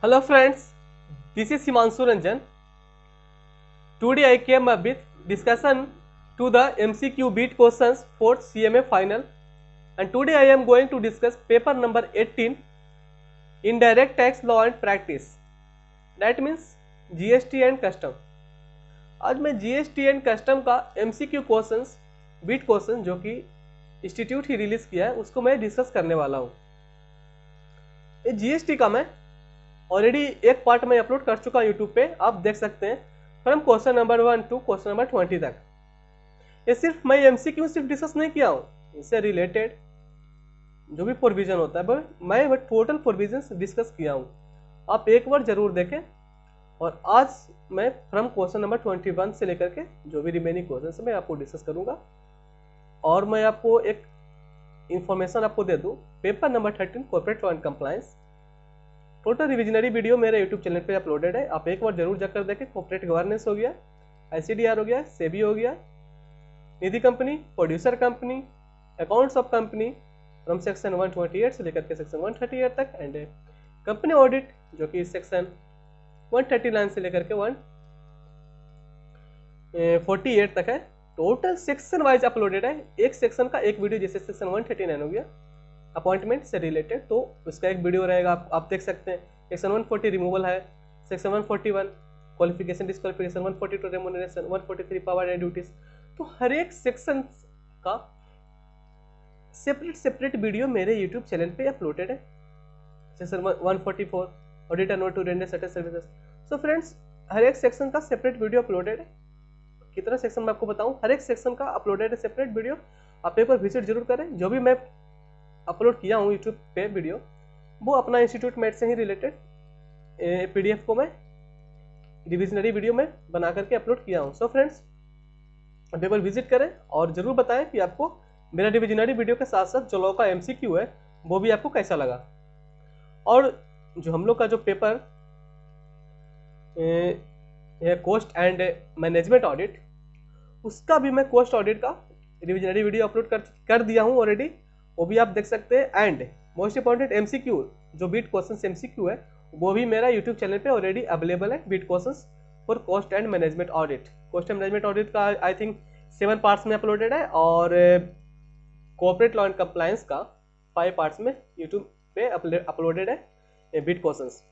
Hello friends, this is Himanshu Ranjan. Today I came up with discussion to the MCQ beat questions for CMA final, and today I am going to discuss paper number 18 Indirect Tax Law and Practice, that means GST and Custom. आज मैं GST and custom का MCQ questions beat question जो कि institute ही release किया है उसको मैं discuss करने वाला हूँ। ये GST का मैं ऑलरेडी एक पार्ट में अपलोड कर चुका हूँ यूट्यूब पे, आप देख सकते हैं from question number 1 to question number 20 तक। ये सिर्फ मैं MCQ सिर्फ डिस्कस नहीं किया हूँ, इससे रिलेटेड जो भी प्रोविजन होता है मैं टोटल प्रोविजन डिस्कस किया हूँ। आप एक बार जरूर देखें। और आज मैं फ्रॉम क्वेश्चन नंबर 21 से लेकर के जो भी रिमेनिंग क्वेश्चन मैं आपको डिस्कस करूंगा। और मैं आपको एक इंफॉर्मेशन आपको दे दूं, paper number 13 corporate law and compliance total revisionary video मेरे यूट्यूब चैनल पे अपलोडेड है, आप एक बार जरूर जाकर देखें। कॉर्पोरेट गवर्नेंस हो गया, ICDR हो गया, सेबी हो गया, Nidhi company, producer company, accounts of company from section 128 से लेकर के सेक्शन 138 तक, एंड कंपनी ऑडिट जो कि सेक्शन 139 से लेकर के 148 तक है। टोटल सेक्शन वाइज अपलोडेड है, एक सेक्शन का एक वीडियो, जैसे सेक्शन 139 हो गया अपॉइंटमेंट से रिलेटेड, तो उसका एक वीडियो रहेगा, आप देख सकते हैं। सेक्शन 140 रिमूवल है, section 141 qualification disqualification, 142 remuneration, 143 power and duties. तो हर एक सेक्शन का सेपरेट वीडियो मेरे यूट्यूब चैनल पे अपलोडेड है। Section 144 auditor not to render certain services. So friends, हर एक सेक्शन का सेपरेट वीडियो अपलोडेड है। कितना सेक्शन मैं आपको बताऊं, हर एक सेक्शन का अपलोडेड है सेपरेट वीडियो, आप एक बार विजिट जरूर करें। जो भी मैं अपलोड किया हूँ यूट्यूब पे वीडियो, वो अपना इंस्टीट्यूट मेट से ही रिलेटेड PDF को मैं रिविजनरी वीडियो में बना करके अपलोड किया हूँ। सो फ्रेंड्स, अब एक बार विजिट करें और जरूर बताएं कि आपको मेरा रिविजनरी वीडियो के साथ साथ जो लॉ का MCQ है वो भी आपको कैसा लगा। और जो हम लोग का जो paper cost and management audit, उसका भी मैं कॉस्ट ऑडिट का रिविजनरी वीडियो अपलोड कर दिया हूँ ऑलरेडी, वो भी आप देख सकते हैं। एंड मोस्ट इंपॉर्टेंट MCQ जो बीट क्वेश्चन MCQ है वो भी मेरा यूट्यूब चैनल पे ऑलरेडी अवेलेबल है, bit question for cost and management audit. Cost and management audit का आई थिंक 7 पार्ट्स में अपलोडेड है, और कॉर्पोरेट लॉ एंड कंप्लायंस का 5 पार्ट्स में यूट्यूब पे अपलोडेड है बीट क्वेश्चंस।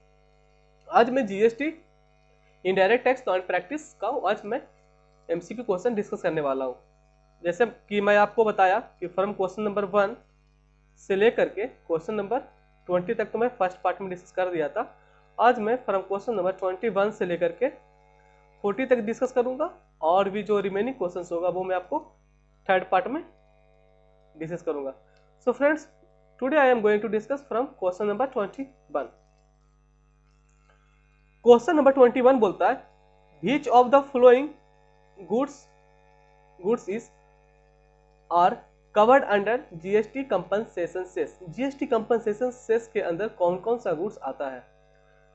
आज मैं GST indirect tax law and practice का आज मैं MCQ क्वेश्चन डिस्कस करने वाला हूँ। जैसे कि मैं आपको बताया कि फ्रॉम क्वेश्चन नंबर 1 से लेकर के क्वेश्चन नंबर 20 तक तो मैं फर्स्ट पार्ट में डिस्कस कर दिया था। आज मैं फ्रॉम क्वेश्चन नंबर 21 से लेकर के 40 तक डिस्कस करूंगा, और भी जो रिमेनिंग क्वेश्चंस होगा वो मैं आपको थर्ड पार्ट में डिस्कस करूंगा। So friends, today I am going to discuss from question number 21। Question number 21 बोलता है, which of the following goods is are covered under GST compensation cess. GST compensation cess के अंदर कौन कौन सा goods आता है?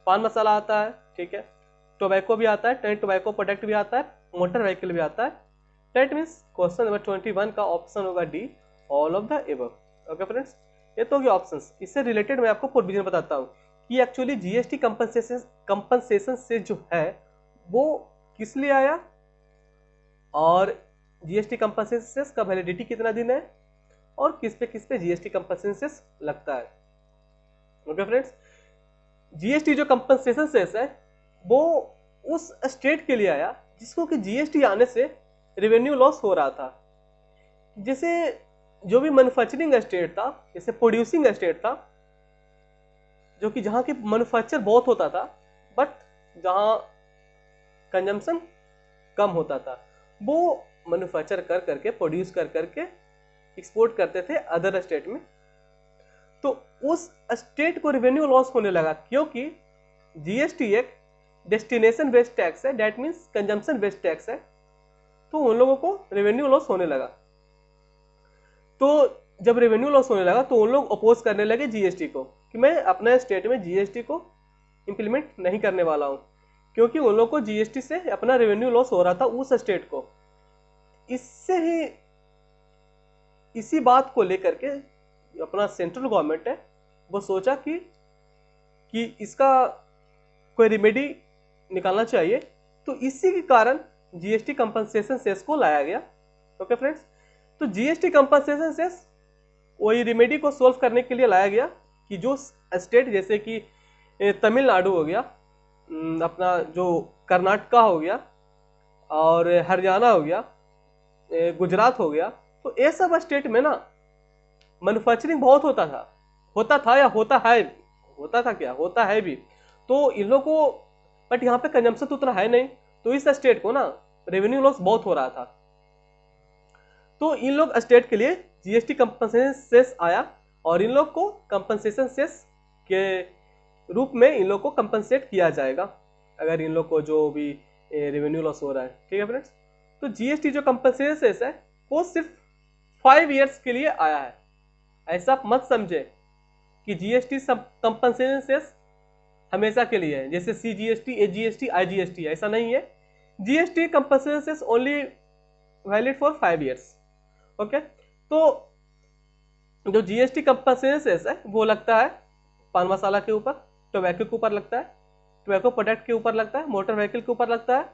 पान मसाला आता है, ठीक है, टोबैको भी आता है, टेन टोबैको प्रोडक्ट भी आता है, मोटर व्हीकल भी आता है। दैट मीन्स क्वेश्चन नंबर 21 का ऑप्शन होगा D, all of the above. Okay friends, ये तो होगी ऑप्शंस। इससे रिलेटेड मैं आपको प्रोविजन बताता हूँ कि एक्चुअली GST कंपनसेशन से जो है वो किस लिए आया, और GST कंपनसेशन का वैलिडिटी कितना दिन है, और किस पे GST कंपनसेशन लगता है। ओके फ्रेंड्स, GST जो कंपनसेशन सेस है वो उस स्टेट के लिए आया जिसको कि GST आने से रेवेन्यू लॉस हो रहा था। जैसे जो भी मैन्युफैक्चरिंग स्टेट था, जैसे प्रोड्यूसिंग स्टेट था, जो कि जहां की मैन्युफैक्चर बहुत होता था बट जहां कंजम्पशन कम होता था, वो मैन्युफैक्चर कर करके प्रोड्यूस कर करके एक्सपोर्ट करते थे अदर स्टेट में। तो उस स्टेट को रेवेन्यू लॉस होने लगा, क्योंकि GST एक डेस्टिनेशन बेस्ड टैक्स है, that means consumption based tax है, तो उन लोगों को रेवेन्यू लॉस होने लगा। तो जब रेवेन्यू लॉस होने लगा तो उन लोग अपोज करने लगे GST को कि मैं अपने स्टेट में GST को इंप्लीमेंट नहीं करने वाला हूं, क्योंकि उन लोग को GST से अपना रेवेन्यू लॉस हो रहा था उस स्टेट को। इससे ही इसी बात को लेकर के अपना सेंट्रल गवर्नमेंट है वो सोचा कि इसका कोई रिमेडी निकालना चाहिए, तो इसी के कारण जीएसटी कंपनसेशन सेस को लाया गया। ओके फ्रेंड्स, तो जीएसटी कंपनसेशन सेस वही रिमेडी को सोल्व करने के लिए लाया गया कि जो स्टेट जैसे कि तमिलनाडु हो गया, अपना जो कर्नाटका हो गया और हरियाणा हो गया, गुजरात हो गया, तो ये सब स्टेट में ना मैन्युफैक्चरिंग बहुत होता था या होता है, होता था क्या, होता है भी। तो इन लोगों को बट यहाँ पे कंजम्पशन तो उतना है नहीं, तो इस स्टेट को ना रेवेन्यू लॉस बहुत हो रहा था। तो इन लोग स्टेट के लिए जीएसटी कंपनसेशन सेस आया और इन लोग को कंपनसेशन सेस के रूप में इन लोग को कंपनसेट किया जाएगा अगर इन लोग को जो भी रेवेन्यू लॉस हो रहा है। ठीक है फ्रेंड्स, तो जीएसटी जो कंपनसेशन सेस है वो सिर्फ 5 इयर्स के लिए आया है। ऐसा मत समझे कि जीएसटी कंपनसेशन सेस हमेशा के लिए है, जैसे सीजीएसटी, एजीएसटी, आईजीएसटी, ऐसा नहीं है। GST compensation cess only valid for 5 years. Okay, तो जो जीएसटी कंपनसेशन सेस है वो लगता है पान मसाला के ऊपर, टोबैको के ऊपर लगता है, टोबैको प्रोडक्ट के ऊपर लगता है, मोटर व्हीकल के ऊपर लगता है,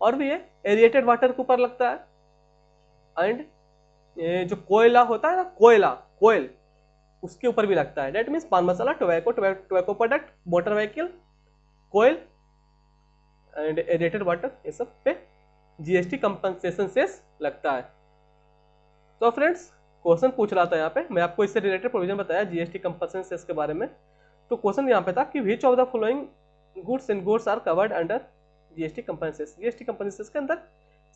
और भी ये एरिएटेड वाटर के ऊपर लगता है, एंड ये जो कोयला होता है ना, कोयल उसके ऊपर भी लगता है। That means pan masala, tobacco product, motor vehicle, coal and aerated water, ये सब पे जीएसटी कंपनसेशन सेस लगता है। तो फ्रेंड्स, क्वेश्चन पूछ रहा था यहाँ पे, मैं आपको इससे रिलेटेड प्रोविजन बताया जीएसटी कंपनसेशन सेस के बारे में। तो क्वेश्चन यहाँ पे था कि which of the following goods and goods are covered under GST compensation. GST compensation के अंदर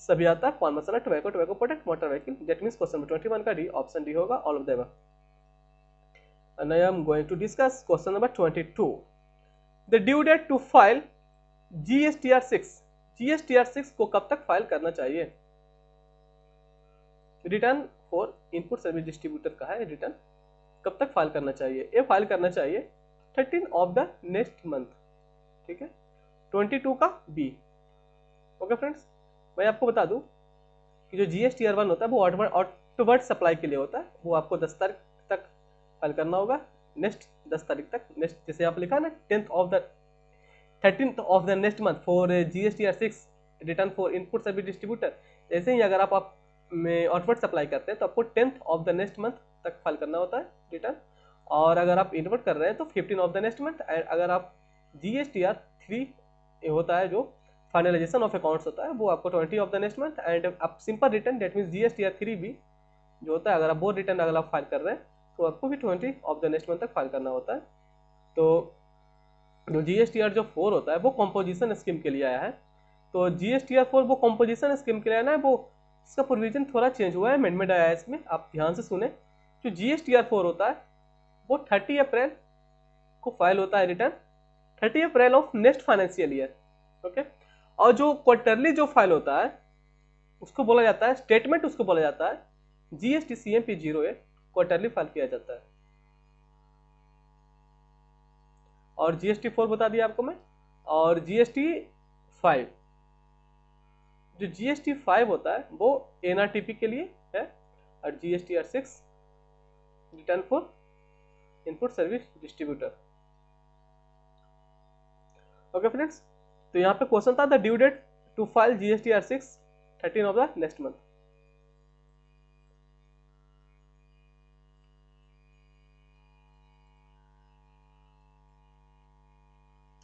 सभी आता है, pan masala, tobacco product, motor vehicle. That means question number 21 का डी, ऑप्शन डी होगा, all of the above. And I am going to discuss question number 22. The due date to file GSTR6. GSTR6 को कब तक फाइल करना चाहिए? Return for input service distributor का है, return कब तक फाइल करना चाहिए? ये फाइल करना चाहिए 13 ऑफ द नेक्स्ट मंथ। ठीक है, 22 का बी। ओके फ्रेंड्स, मैं आपको बता दूं कि जो GSTR1 होता है वो आउटवर्ड सप्लाई के लिए होता है, वो आपको 10 तारीख तक फाइल करना होगा, नेक्स्ट 10 तारीख तक। नेक्स्ट जैसे आप लिखा ना 13th of the next month for GSTR6 return for input service distributor, ऐसे ही अगर आप में आउटवर्ड सप्लाई करते हैं तो आपको 10th of the next month तक फाइल करना होता है रिटर्न, और अगर आप इनवर्ट कर रहे हैं तो 15 of the next month. And अगर आप GSTR3 होता है जो फाइनलाइजेशन ऑफ अकाउंट्स होता है, वो आपको 20 of the next month. And आप simple return date means GSTR3 भी जो होता है, अगर आप वो रिटर्न अगर आप फाइल कर रहे हैं तो आपको भी 20 ऑफ द नेक्स्ट मंथ तक फाइल करना होता है। तो जो GSTR जो 4 होता है वो कॉम्पोजिशन स्कीम के लिए आया है। तो GSTR4 वो कॉम्पोजिशन स्कीम के लिए आया है, वो इसका प्रोविजन थोड़ा चेंज हुआ है, अमेंडमेंट आया है इसमें, आप ध्यान से सुने। जो GSTR4 होता है वो 30 अप्रैल को फाइल होता है return, 30 April of next financial year. Okay, और जो क्वार्टरली जो फाइल होता है उसको बोला जाता है स्टेटमेंट, उसको बोला जाता है GST-CMP-08, क्वार्टरली फाइल किया जाता है। और GST4 बता दिया आपको मैं। और GST5, जो GST5 होता है वो NRTP के लिए है, और GSTR6 return for input service distributor. Okay friends, तो यहाँ पे क्वेश्चन था the due date to file GSTR6 13 of the next month.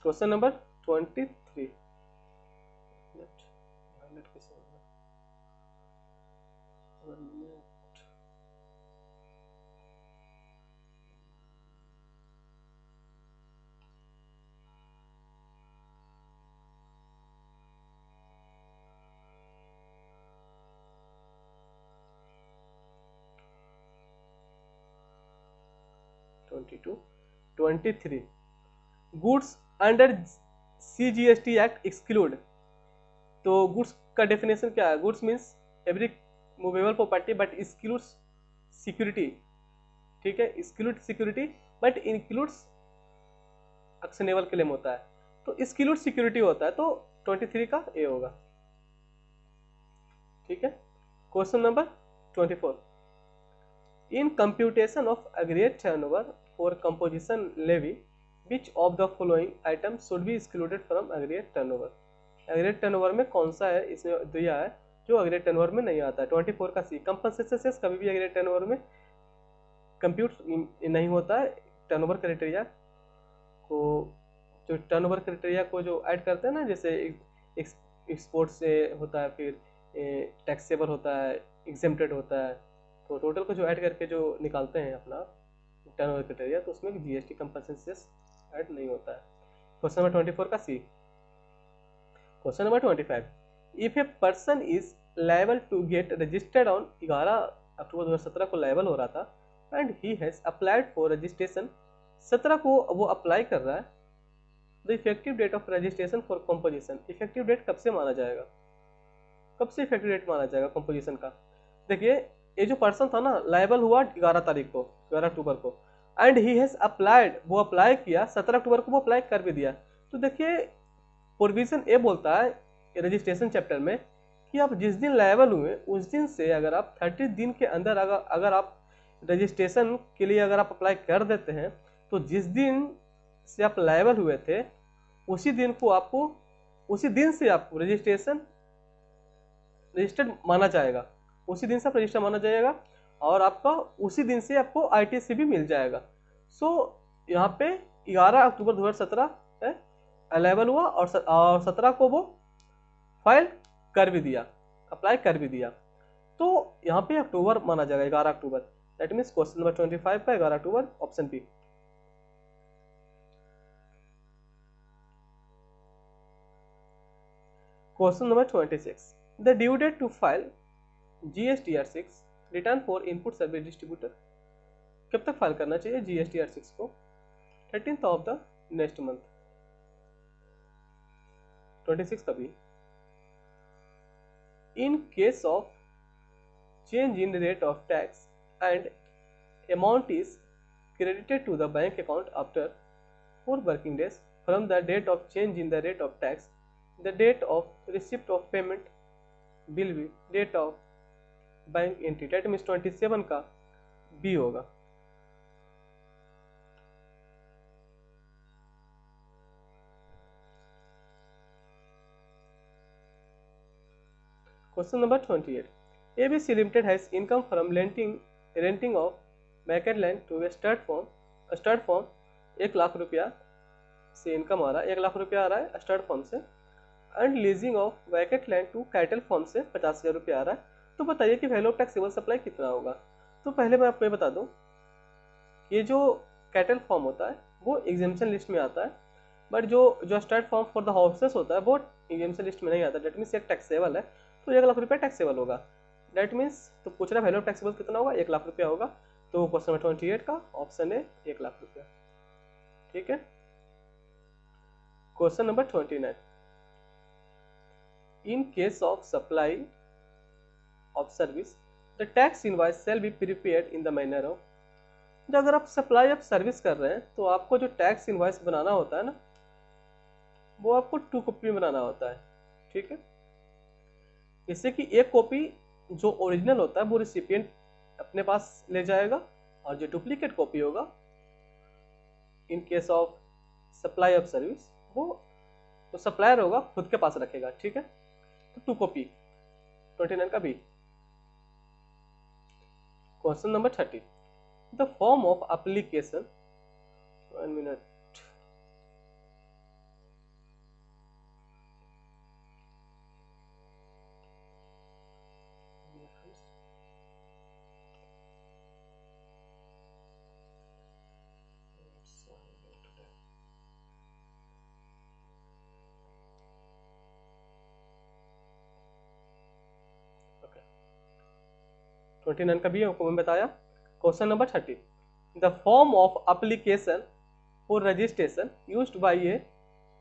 Question number 23। Goods under CGST act exclude. तो गुड्स का डेफिनेशन क्या है? Goods means every movable property but excludes security. ठीक है, exclude security but includes actionable claim होता है, तो exclude security होता है, तो 23 का ए होगा। ठीक है, question number 24। In computation of aggregate turnover for composition levy which of the following item should be excluded from aggregate turnover. Aggregate turnover में कौन सा है इसमें दिया है जो एग्रीगेट टर्नओवर में नहीं आता है। 24 का सी, कंपनसेशन सेस कभी भी एग्रीगेट टर्नओवर में कंप्यूट नहीं होता है। टर्नओवर क्राइटेरिया को जो टर्नओवर क्राइटेरिया को जो ऐड करते हैं ना, जैसे एक्सपोर्ट से होता है, फिर टैक्सेबल होता है, एग्जेम्प्टेड होता है, तो टोटल को जो ऐड करके जो निकालते हैं अपना टर्नओवर क्राइटेरिया, तो उसमें जीएसटी कंपनसेशन सेस ऐड नहीं होता है। क्वेश्चन नंबर 24 का C. Question number 25, if a person is liable to get registered on 11 October 2017 को लायबल हो रहा था and he has applied for registration, 17 को वो अप्लाई कर रहा है, the effective date of registration for composition, effective date कब से माना जाएगा, कब से इफेक्टिव डेट माना जाएगा कंपोजिशन का। देखिए ये जो पर्सन था ना, लायबल हुआ 11 तारीख को, 11 अक्टूबर को, एंड ही हैज अप्लाइड, वो अप्लाई किया, 17 अक्टूबर को वो अप्लाई कर भी दिया। तो देखिए प्रोविजन ए बोलता है रजिस्ट्रेशन चैप्टर में कि आप जिस दिन लायबल हुए उस दिन से अगर आप 30 दिन के अंदर अगर आप रजिस्ट्रेशन के लिए अगर आप अप्लाई कर देते हैं, तो जिस दिन से आप लायबल हुए थे उसी दिन को आपको, उसी दिन से आपको रजिस्टर्ड माना जाएगा, उसी दिन से आप रजिस्टर माना जाएगा और आपका उसी दिन से आपको आईटीसी भी मिल जाएगा। सो यहाँ पे 11 अक्टूबर 2017 अलाइबल हुआ और 17 को वो फाइल कर भी दिया, अप्लाई कर भी दिया, तो यहाँ पे अक्टूबर माना जाएगा, 11 अक्टूबर। दैट मीन्स क्वेश्चन नंबर 25 का 11 अक्टूबर, option B. Question number 26, the due date to file GSTR6 return for input service distributor, कब तक फाइल करना चाहिए GSTR6 को? 13th of the next month. 26 का भी, in case of change in rate of tax and amount is credited to the bank account after 4 working days from the date of change in the rate of tax, the date of receipt of payment will be date of bank entry. Date means 27 का B होगा। Question number 28, ABC limited has income from renting of vacant land to stud farm 1 lakh रुपया से income आ रहा है, 1 लाख रुपया आ रहा है स्टार्ट फॉर्म से, and leasing of vacant land to cattle farm से 50,000 रुपया आ रहा है। तो बताइए कि वैल्यू ऑफ टैक्सेबल सप्लाई कितना होगा। तो पहले मैं आपको ये बता दूं, ये जो कैटल फॉर्म होता है वो एग्जेम्पशन लिस्ट में आता है, बट जो start form for the houses होता है वो एग्जेम्पशन लिस्ट में नहीं आता। डेट मीन्स एक टैक्सेबल है, तो 1 लाख रुपया टैक्सेबल होगा। डेट मीन्स तो पूछ रहा है वैल्यू ऑफ टैक्सेबल कितना होगा, 1 लाख रुपया होगा। तो क्वेश्चन नंबर 28 का ऑप्शन है 1 लाख रुपया। ठीक है। Question number 29, in case of supply of service the tax invoice shall be prepared in the manner of, जब अगर आप सप्लाई ऑफ सर्विस कर रहे हैं तो आपको जो टैक्स इनवॉइस बनाना होता है ना, वो आपको 2 कॉपी में बनाना होता है। ठीक है, इससे कि एक कॉपी जो ओरिजिनल होता है वो रिसिपिएंट अपने पास ले जाएगा और जो डुप्लीकेट कॉपी होगा in case of supply of service वो तो सप्लायर होगा खुद के पास रखेगा। ठीक है, तो 2 कॉपी। 29 का B. Question number 30, the form of application, 1 minute, okay 29 का भी आपको मैं बताया। Question number 30, the form of application for registration used by a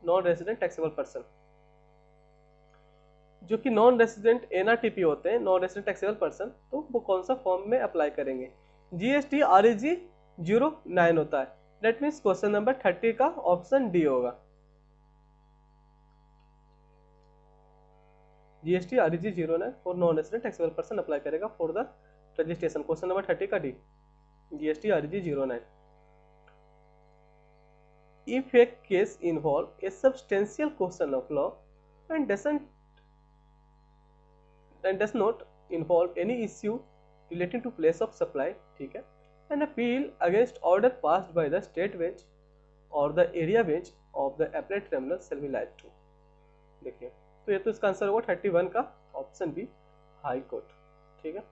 non resident taxable person, जो कि नॉन रेजिडेंट NRTP होते हैं, नॉन रेजिडेंट टैक्सेबल पर्सन, तो वो कौन सा फॉर्म में अप्लाई करेंगे? GST-REG 09 होता है। दैट मीन्स क्वेश्चन नंबर 30 का ऑप्शन डी होगा। GST-REG 09 for non resident taxable person apply करेगा for the registration. Question number 30 का D, GST-REG 09। if a case involve a substantial question of law and does not involve any issue relating to place of supply, ठीक है, an appeal against order passed by the state bench or the area bench of the appellate tribunal shall be lied to। देखिए, तो ये तो इसका answer होगा 31 का option B, high court. ठीक है,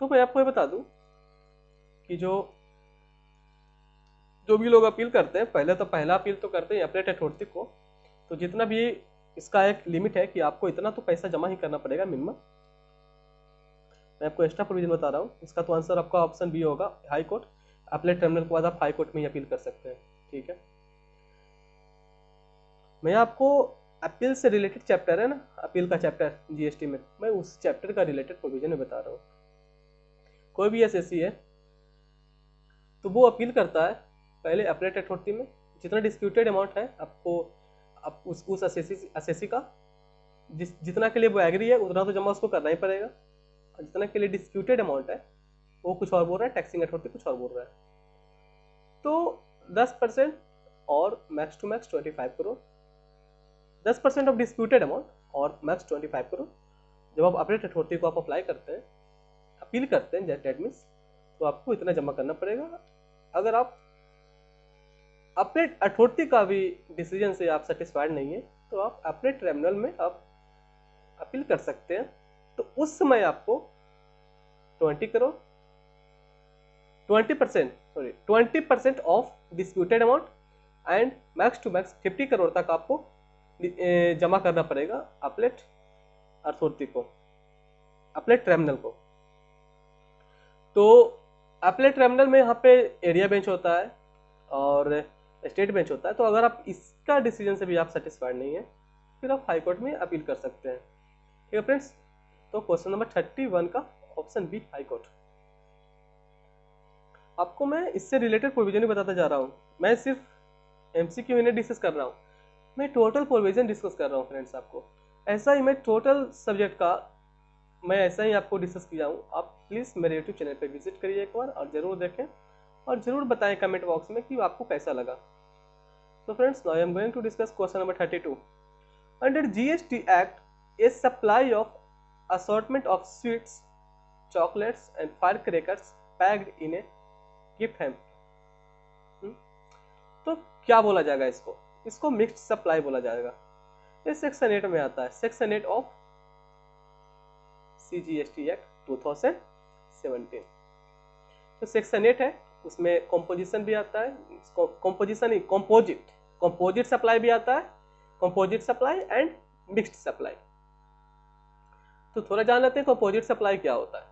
तो मैं आपको ये बता दूं कि जो भी लोग अपील करते हैं, पहले तो पहला अपील तो करते हैं अपीलेट अथॉरिटी को, तो जितना भी इसका एक लिमिट है कि आपको इतना तो पैसा जमा ही करना पड़ेगा मिनिमम। मैं आपको एक्स्ट्रा प्रोविजन बता रहा हूँ, इसका तो आंसर आपका ऑप्शन बी होगा, हाई कोर्ट। अपीलेट ट्रिब्यूनल के बाद आप हाई कोर्ट में ही अपील कर सकते हैं। ठीक है, मैं आपको अपील से रिलेटेड चैप्टर है ना, अपील का चैप्टर जीएसटी में, मैं उस चैप्टर का रिलेटेड प्रोविजन में बता रहा हूँ। कोई भी एसएससी है तो वो अपील करता है पहले अपीलेट अथॉरिटी में, जितना डिस्प्यूटेड अमाउंट है आपको आप उस एसएससी का जितना के लिए वो एग्री है उतना तो जमा उसको करना ही पड़ेगा, और जितना के लिए डिस्प्यूटेड अमाउंट है वो कुछ और बोल रहा है, टैक्सिंग अथॉरिटी कुछ और बोल रहा है, तो 10% और max to max 25 crore, 10% of disputed amount और मैक्स 25 करोड़। जब आप अपीलेट अथॉरिटी को आप अप्लाई करते हैं, अपील करते हैं दैट मींस, तो आपको इतना जमा करना पड़ेगा। अगर आप अपीलेट अथॉरिटी का भी डिसीजन से आप सेटिस्फाइड नहीं है तो आप अपीलेट ट्रिब्यूनल में आप अपील कर सकते हैं, तो उस समय आपको 20 crore 20% of disputed amount and max to max 50 crore तक आपको जमा करना पड़ेगा अपीलेट अथॉरिटी को, अपीलेट ट्रिब्यूनल को। तो अपीलेट ट्रिब्यूनल में यहाँ पे एरिया बेंच होता है और स्टेट बेंच होता है, तो अगर आप इसका डिसीजन से भी आप सेटिस्फाइड नहीं है फिर आप हाई कोर्ट में अपील कर सकते हैं। ठीक है फ्रेंड्स, तो क्वेश्चन नंबर 31 का ऑप्शन बी, हाई कोर्ट। आपको मैं इससे रिलेटेड प्रोविजन ही बताता जा रहा हूँ, मैं सिर्फ एमसीक्यू इन्हें डिस्कस कर रहा हूँ, मैं टोटल प्रोविजन डिस्कस कर रहा हूँ फ्रेंड्स। आपको ऐसा ही मैं टोटल सब्जेक्ट का मैं ऐसा ही आपको डिस्कस किया हूँ। आप प्लीज़ मेरे यूट्यूब चैनल पर विजिट करिए एक बार और ज़रूर देखें और ज़रूर बताएं कमेंट बॉक्स में कि आपको कैसा लगा। तो friends, now I am going to discuss question number 32। Under GST act, a supply of assortment of sweets, chocolates and firecrackers packed in a gift hamper। तो क्या बोला जाएगा इसको? इसको मिक्स्ड सप्लाई बोला जाएगा। ये सेक्शन 8 में आता है, सेक्शन 8 ऑफ CGST एक्ट 2017। तो सेक्शन 8 है, उसमें कॉम्पोजिशन भी आता है, कॉम्पोजिशन ही कंपोजिट सप्लाई भी आता है, composite supply and mixed supply. तो थोड़ा जान लेते हैं कंपोजिट सप्लाई क्या होता है।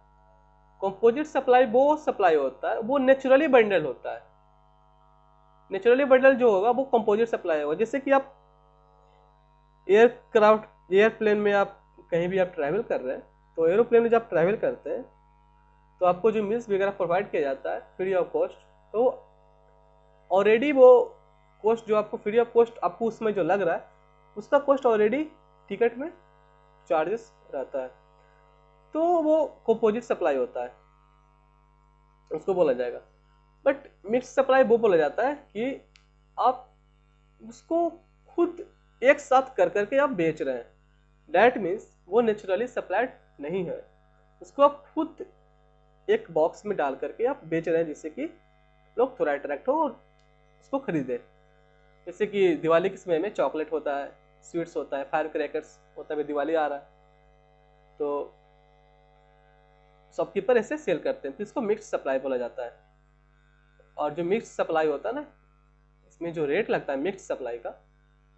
कंपोजिट सप्लाई वो सप्लाई होता है, वो नेचुरली बंडल होता है। नेचुरली बंडल जो होगा वो कंपोजिट सप्लाई होगा। जैसे कि आप एयरप्लेन में आप कहीं भी आप ट्रैवल कर रहे हैं, तो एरोप्लेन में जब आप ट्रैवल करते हैं तो आपको जो मील्स वगैरह प्रोवाइड किया जाता है फ्री ऑफ कॉस्ट, तो ऑलरेडी वो कॉस्ट जो आपको फ्री ऑफ कॉस्ट आपको उसमें जो लग रहा है उसका कॉस्ट ऑलरेडी टिकट में चार्जेस रहता है, तो वो कंपोजिट सप्लाई होता है, उसको बोला जाएगा। बट मिक्स सप्लाई वो बोला जाता है कि आप उसको खुद एक साथ कर करके आप बेच रहे हैं, दैट मीन्स वो नेचुरली सप्लाइड नहीं है, उसको आप खुद एक बॉक्स में डाल करके आप बेच रहे हैं जिससे कि लोग थोड़ा अट्रैक्ट हो और उसको खरीदे। जैसे कि दिवाली के समय में चॉकलेट होता है, स्वीट्स होता है, फायर क्रैकर्स होता है, दिवाली आ रहा है तो शॉपकीपर ऐसे सेल करते हैं, तो इसको मिक्स सप्लाई बोला जाता है। और जो मिक्स सप्लाई होता है ना, इसमें जो रेट लगता है मिक्स सप्लाई का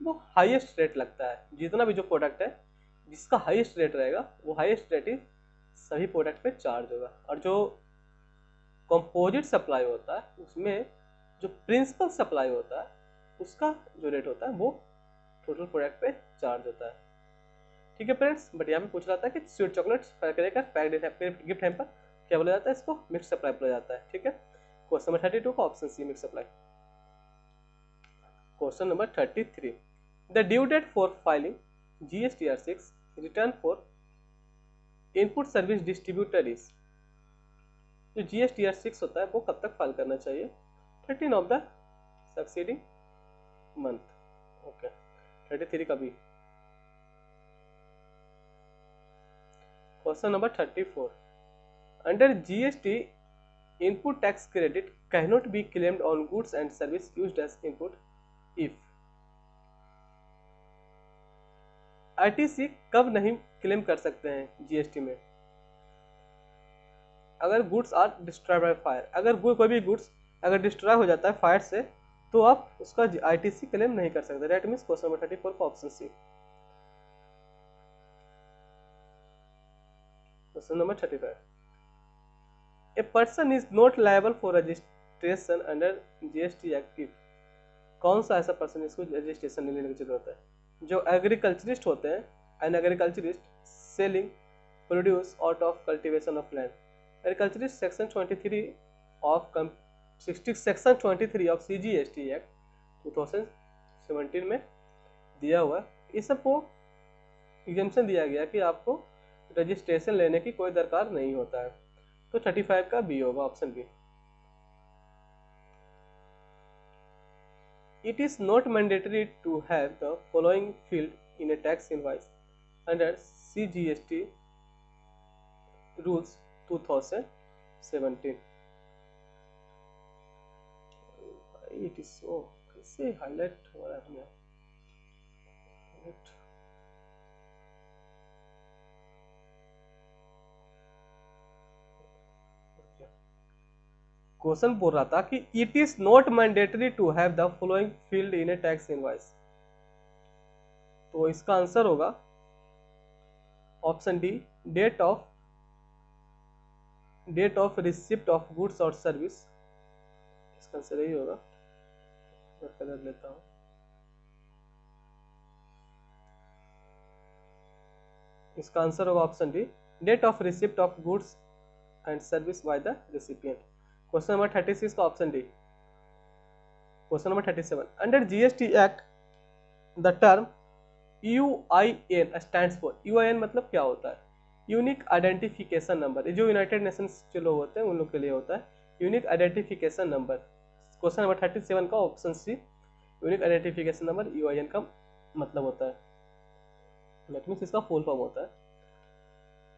वो हाईएस्ट रेट लगता है। जितना भी जो प्रोडक्ट है जिसका हाईएस्ट रेट रहेगा वो हाईएस्ट रेट ही सभी प्रोडक्ट पे चार्ज होगा। और जो कंपोजिट सप्लाई होता है उसमें जो प्रिंसिपल सप्लाई होता है उसका जो रेट होता है वो टोटल प्रोडक्ट पे चार्ज होता है। ठीक है फ्रेंड्स, बट यहाँ पे पूछ रहा था कि sweet chocolates, firecracker, packed gift hamper क्या बोला जाता है? इसको मिक्स सप्लाई बोला जाता है। ठीक है, क्वेश्चन नंबर 32 का option C, mix supply. Question number 33, the due date for filing GSTR6 return for input service distributor is. जो GSTR6 होता है वो कब तक फाइल करना चाहिए? 13 of the succeeding month. Okay, 33 का B. Question number 34, under GST input tax credit cannot be claimed on goods and service used as input if RTC कब नहीं क्लेम कर सकते हैं जीएसटी में? अगर goods are destroy by fire, अगर कोई भी गुड्स अगर डिस्ट्रॉय हो जाता है फायर से तो आप उसका आईटीसी क्लेम नहीं कर सकते। दैट मीन्स क्वेश्चन नंबर 34 का option C. Question number 35, a person is not liable for registration under GST act if. कौन सा ऐसा पर्सन इसको रजिस्ट्रेशन नहीं लेने की जरूरत है? जो एग्रीकल्चरिस्ट होते हैं, an agriculturist selling produce out of cultivation of land. Agriculturist section 23 of CGST act 2017 में दिया हुआ है। इस सबको एग्जेम्पशन दिया गया कि आपको रजिस्ट्रेशन लेने की कोई दरकार नहीं होता है। तो 35 का बी होगा, option B. It is not mandatory to have the following field in a tax invoice under CGST rules 2017. It is so कैसे highlight हो रहा है? क्वेश्चन बोल रहा था कि it is not mandatory to have the following field in a tax invoice. तो इसका आंसर होगा option D, date of receipt of goods और सर्विस। इसका आंसर यही होगा। मैं कलर लेता हूं। इसका आंसर होगा option D, date of receipt of goods and service by the recipient. Question number 36 का option D. Question number 37, under GST act the term UIN stands for. UIN मतलब क्या होता है? Unique identification number. जो United Nations के लोग होते हैं उन लोग के लिए होता है unique identification number. Question number 37 का option C, unique identification number UIN का मतलब होता है। दैट मीन्स इसका फुल फॉर्म होता है।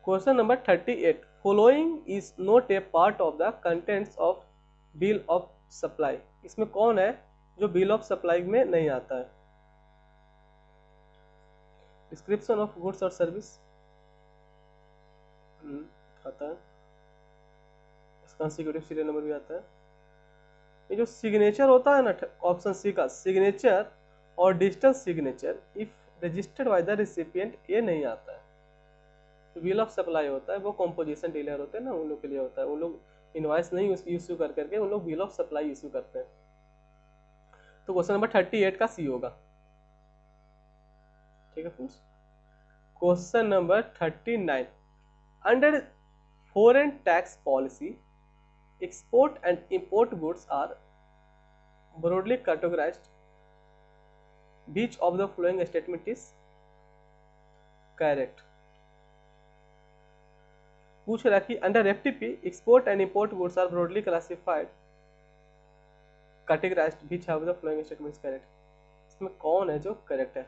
Question number 38, following is not a part of the contents of bill of supply. इसमें कौन है जो बिल ऑफ सप्लाई में नहीं आता है? डिस्क्रिप्शन ऑफ गुड्स और सर्विस आता है, कंसेक्यूटिव सीरियल नंबर भी आता है। ये जो सिग्नेचर होता है ना, ऑप्शन सी का सिग्नेचर और digital signature if registered by the recipient, ये नहीं आता है। बिल ऑफ सप्लाई होता है वो कंपोजिशन डीलर होते हैं ना, उन लोग के लिए होता है। उन लोग इनवॉइस नहीं इश्यू कर करके उन लोग बिल ऑफ सप्लाई इश्यू करते हैं। तो क्वेश्चन नंबर 38 का सी होगा। ठीक है friends. Question number 39, under foreign tax policy export and import goods are broadly categorized, which of the following statement is correct? पूछ रहा कि अंडर FTP export and import goods are broadly classified categorized, which of the following statement is correct? इसमें कौन है जो correct है?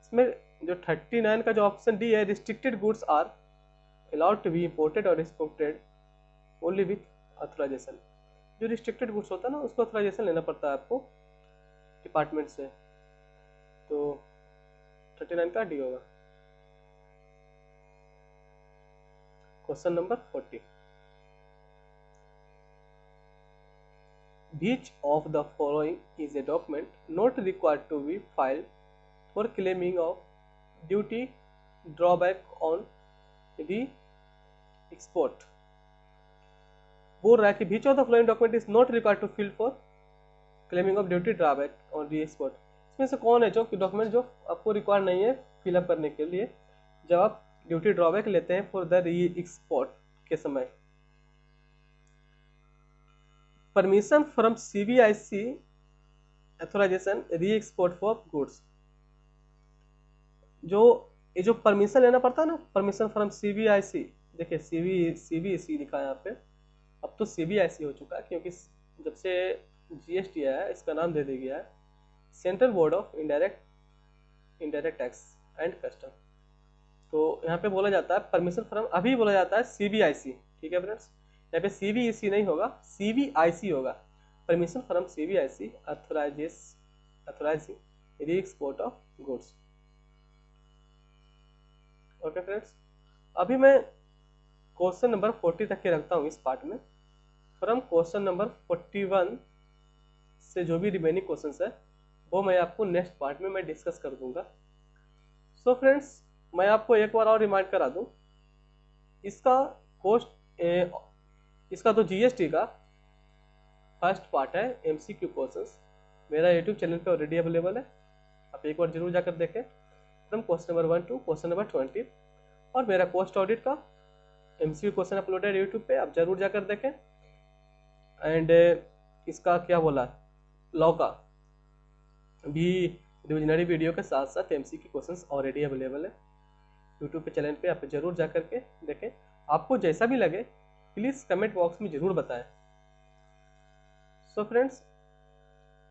इसमें जो 39 का जो ऑप्शन डी है, restricted goods are allowed to be imported और एक्सपोर्टेड ओनली विथ ऑथराइजेशन। जो रिस्ट्रिक्टेड गुड्स होता है ना उसको ऑथराइजेशन लेना पड़ता है आपको डिपार्टमेंट से। तो 39 का डी होगा। Question number 40, which of the following is a document not required to be filed for claiming of duty drawback on re-export? बोल रहा है कि which of the following document is not required to fill for claiming of duty drawback on re-export? इसमें से कौन है जो document जो आपको रिक्वायर नहीं है फिलअप करने के लिए जब आप ड्यूटी ड्रॉबैक लेते हैं फॉर द री-एक्सपोर्ट के समय? Permission from CBIC authorization re-export for goods. ये जो परमिशन लेना पड़ता है ना, परमिशन फ्रॉम सीबीआईसी, देखिए सीबीएसई लिखा है यहाँ पे, अब तो सीबीआईसी हो चुका है क्योंकि जब से जीएसटी आया है इसका नाम दे दिया गया है central board of indirect tax and custom. तो यहाँ पे बोला जाता है परमिशन फ्रॉम, अभी बोला जाता है CBIC, ठीक है फ्रेंड्स, यहाँ पे CBEC नहीं होगा, CBIC होगा, permission from CBIC authorizing re-export of goods. Okay friends, अभी मैं क्वेश्चन नंबर 40 तक के रखता हूँ इस पार्ट में। फ्रॉम क्वेश्चन नंबर 41 से जो भी रिमेनिंग क्वेश्चंस है वो मैं आपको नेक्स्ट पार्ट में मैं डिस्कस कर दूंगा। सो फ्रेंड्स, मैं आपको एक बार और रिमाइंड करा दूं, इसका इसका तो GST का फर्स्ट पार्ट है MCQ क्वेश्चंस, मेरा YouTube चैनल पे ऑलरेडी अवेलेबल है, आप एक बार जरूर जाकर देखें, from question number 1 to question number 20। और मेरा पोस्ट ऑडिट का MCQ क्वेश्चन अपलोडेड यूट्यूब पे, आप जरूर जाकर देखें। एंड इसका क्या बोला, लॉ का भी डिविजनरी वीडियो के साथ साथ MCQ क्वेश्चंस ऑलरेडी अवेलेबल है यूट्यूब पे चैनल पे, आप जरूर जा करके देखें। आपको जैसा भी लगे प्लीज़ कमेंट बॉक्स में ज़रूर बताएं। सो फ्रेंड्स,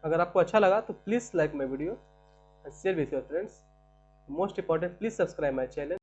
अगर आपको अच्छा लगा तो please like my video and share with your friends. Most important, please subscribe my channel.